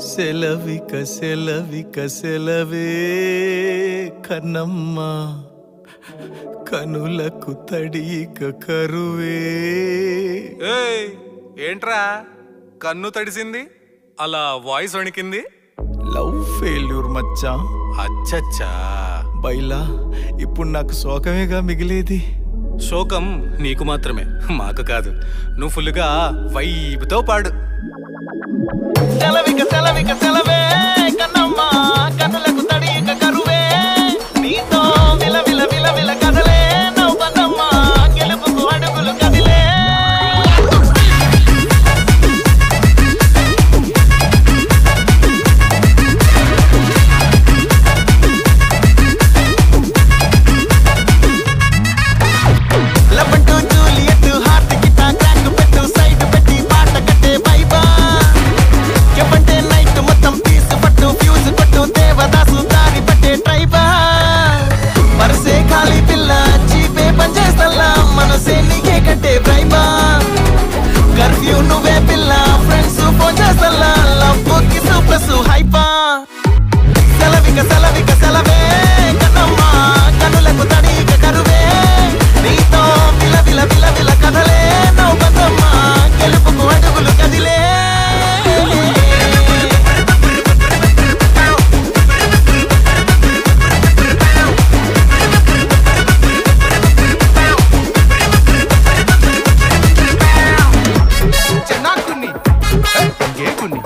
సెలవిక సెలవిక సెలవే కన్నమ్మ కనులకు తడిక కరువే. ఏంట్రా కన్ను తడిసింది, అలా వాయిస్ వణికింది? లవ్ ఫెయిల్యూర్ మచ్చా. అచ్చచ్చా. బైలా ఇప్పుడు నాకు శోకమేగా మిగిలేది. శోకం నీకు మాత్రమే, మాకు కాదు. నువ్వు ఫుల్గా వైపుతో పాడు. సెలవిక సెలవిక సెలవే కన్నమ్మ కనులకు తడిక కరువే. నీతో విల విల విల విల కదలే నవ్వన్నమ్మ గెలుపుకు అడుగులు కదిలే. లబంటు జూలియట్ హార్ట్ గిటా క్రాక్ పెట్టు సైడ్ పెట్టి పాట కట్టే వైబా. చెప్పంటే నైట్ మొత్తం పీసు పట్టు ఫ్యూజ్ కొట్టు దేవదాసు దారి పట్టే ట్రైబా. వరసే ఖాళీ పిల్ల చీపే పనిచేస్తల్లా మనసే నీకే కట్టే బ్రైబా. కర్ఫ్యూ నువ్వే పిల్ల ఫ్రెండ్స్ ఫోన్ చేస్తల్లా లవ్ కిసు ప్లస్ హైపా. సెలవిక సెలవిక సెలవే కన్నమ్మ కనులకు తడిక కరువే. నీతో విల విల విల విల కదలే నవ్వన్నమ్మ గెలుపుకు అడుగులు కదిలే. చెన్నాకుని గేకుని